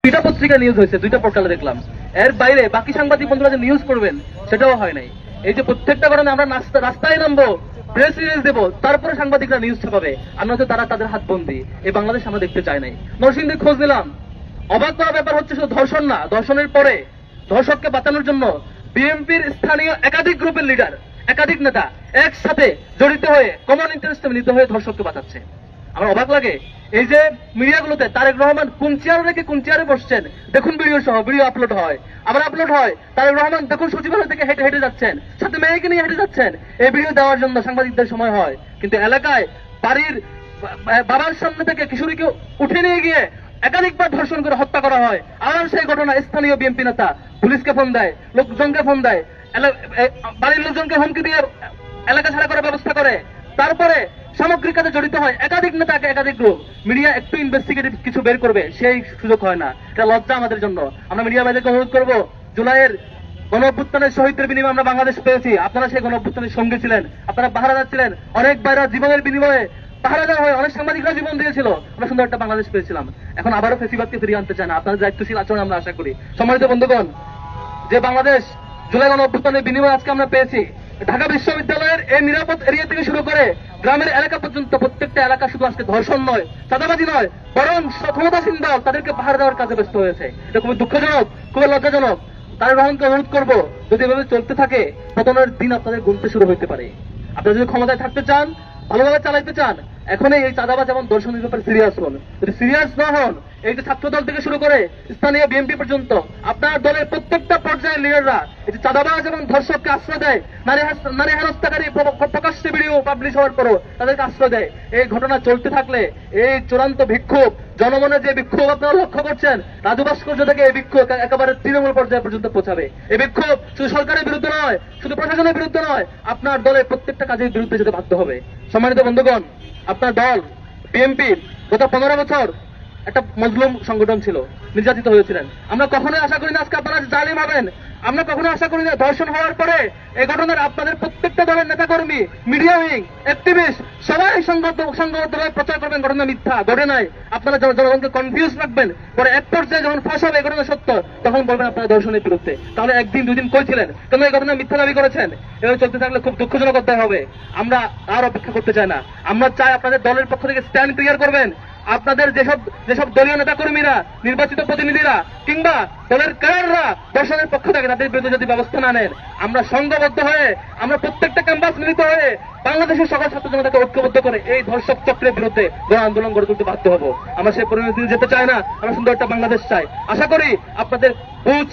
2টা পত্রিকা নিউজ হয়েছে, 2টা পোর্টালে দেখলাম। এর বাইরে বাকি সাংবাদিক বন্ধুরা যে নিউজ করবেন সেটাও হয় নাই। এই যে প্রত্যেকটা ঘটনা আমরা রাস্তায় নামবো, প্রেস রিলিজ দেবো, তারপরে সাংবাদিকরা নিউজ ছাপাবে, আর নয়তো তারা তাদের হাত বন্দি। এই বাংলাদেশ আমরা দেখতে চাই নাই। নরসিংদীর খোঁজ নিলাম, অবাক করা ব্যাপার হচ্ছে শুধু ধর্ষণ না, ধর্ষণের পরে ধর্ষককে বাঁচানোর জন্য বিএনপির স্থানীয় একাধিক গ্রুপের লিডার, একাধিক নেতা একসাথে জড়িত হয়ে কমন ইন্টারেস্টে মিলিত হয়ে ধর্ষককে বাঁচাচ্ছে। আমার অবাক লাগে এই যে মিডিয়াগুলোতে তারেক রহমান কোন চেয়ারে রেখে কোন চেয়ারে বসছেন দেখুন, ভিডিও সহ ভিডিও আপলোড হয়, আবার আপলোড হয় তারেক রহমান দেখুন সচিবালয় থেকে হেঁটে হেঁটে যাচ্ছেন, সাথে মেয়েকে নিয়ে হেঁটে যাচ্ছেন। এই ভিডিও দেওয়ার জন্য সাংবাদিকদের সময় হয়, কিন্তু এলাকায় বাড়ির বাবার সামনে থেকে কিশোরীকে উঠে নিয়ে গিয়ে একাধিকবার ধর্ষণ করে হত্যা করা হয়। আর সেই ঘটনা স্থানীয় বিএনপি নেতা পুলিশকে ফোন দেয়, লোকজনকে ফোন দেয়, বাড়ির লোকজনকে হুমকি দিয়ে এলাকা ছাড়া করার ব্যবস্থা করে, তারপরে সামগ্রিক কাজে জড়িত হয় একাধিক নেতাকে, একাধিক গ্রুপ। মিডিয়া একটু ইনভেস্টিগেটিভ কিছু বের করবে সেই সুযোগ হয় না, এটা লজ্জা আমাদের জন্য। আমরা মিডিয়া ভাইদেরকে অনুরোধ করবো, জুলাইয়ের গণ অভ্যুত্থানের শহীদদের বিনিময়ে আমরা বাংলাদেশ পেয়েছি, আপনারা সেই গণ অভ্যুত্থানের সঙ্গে ছিলেন, আপনারা পাহারাদার ছিলেন, অনেক বাইরা জীবনের বিনিময়ে পাহারাদার হয়ে অনেক সাংবাদিকরা জীবন দিয়েছিল, আমরা সুন্দর একটা বাংলাদেশ পেয়েছিলাম। এখন আবারও ফেসিবাদকে ফিরিয়ে আনতে চায় না, আপনাদের দায়িত্বশীল আচরণ আমরা আশা করি। সম্মানিত বন্ধুগণ, যে বাংলাদেশ জুলাই গণ অভ্যুত্থানের বিনিময়ে আজকে আমরা পেয়েছি, ঢাকা বিশ্ববিদ্যালয়ের এই নিরাপদ এরিয়া থেকে শুরু করে গ্রামের এলাকা পর্যন্ত প্রত্যেকটা এলাকা শুধু আজকে ধর্ষণ নয়, চাঁদাবাজি নয়, বরং ক্ষমতাসীন দল তাদেরকে পাহাড় দেওয়ার কাজে ব্যস্ত হয়েছে। এটা খুবই দুঃখজনক, খুবই লজ্জাজনক। তারেক রহমানকে অনুরোধ করবো, যদি এভাবে চলতে থাকে পতনের দিন আপনাদের গুনতে শুরু হইতে পারে। আপনারা যদি ক্ষমতায় থাকতে চান, ভালোভাবে চালাইতে চান, এখনই এই চাঁদাবাজ এবং দর্শনের ব্যাপারে সিরিয়াস হন। যদি সিরিয়াস না হন, এই যে ছাত্র দল থেকে শুরু করে স্থানীয় বিএনপি পর্যন্ত আপনার দলের প্রত্যেকটা পর্যায়ের লিডাররা এই যে চাঁদাবাজ এবং ধর্ষককে আশ্রয় দেয়, নারী হেনস্থাকারী প্রকাশ্যে ভিডিও পাবলিশ হওয়ার পরও তাদেরকে আশ্রয় দেয়, এই ঘটনা চলতে থাকলে এই চূড়ান্ত বিক্ষোভ, জনমনে যে বিক্ষোভ আপনারা লক্ষ্য করছেন, রাজু ভাস্কর্য থেকে এই বিক্ষোভ একেবারে তৃণমূল পর্যায়ে পর্যন্ত পৌঁছাবে। এই বিক্ষোভ শুধু সরকারের বিরুদ্ধে নয়, শুধু প্রশাসনের বিরুদ্ধে নয়, আপনার দলের প্রত্যেকটা কাজের বিরুদ্ধে যেতে বাধ্য হবে। সম্মানিত বন্ধুগণ, আপনার দল বিএনপি গত 15 বছর একটা মজলুম সংগঠন ছিল, নির্যাতিত হয়েছিলেন। আমরা কখনোই আশা করি না আজকে আপনারা জালিম হবেন, আমরা কখনো আশা করি না ধর্ষণ হওয়ার পরে এই ঘটনার আপনাদের প্রত্যেকটা দলের নেতাকর্মী, মিডিয়া উইং, অ্যাক্টিভিস্ট সবাই সংগতভাবে প্রচার করবেন ঘটনা মিথ্যা, ঘটে নাই। আপনারা জনগণকে কনফিউজ রাখবেন, পরে এক পর্যায়ে যখন ফাঁস হবে এই ঘটনা সত্য, তখন বলবেন আপনারা ধর্ষণের বিরুদ্ধে। তাহলে একদিন দুদিন কই ছিলেন, কেন এই ঘটনা মিথ্যা দাবি করেছেন? এভাবে চলতে থাকলে খুব দুঃখজনক অধ্যায় হবে। আমরা আর অপেক্ষা করতে চাই না, আমরা চাই আপনাদের দলের পক্ষ থেকে স্ট্যান্ড ক্লিয়ার করবেন। আপনাদের যেসব দলীয় নেতাকর্মীরা, নির্বাচিত প্রতিনিধিরা কিংবা দলের ক্যাডাররা দর্শনের পক্ষ থেকে তাদের বিরুদ্ধে যদি ব্যবস্থা না নেন, আমরা সংঘবদ্ধ হয়ে, আমরা প্রত্যেকটা ক্যাম্পাস মিলিত হয়ে বাংলাদেশের সকল ছাত্র জনতাকে ঐক্যবদ্ধ করে এই ধর্ষক চক্রের বিরুদ্ধে গণ আন্দোলন গড়ে তুলতে বাধ্য হব। আমরা সেই পরিণতিতে যেতে চাই না, আমরা সুন্দর একটা বাংলাদেশ চাই। আশা করি আপনাদের বুঝ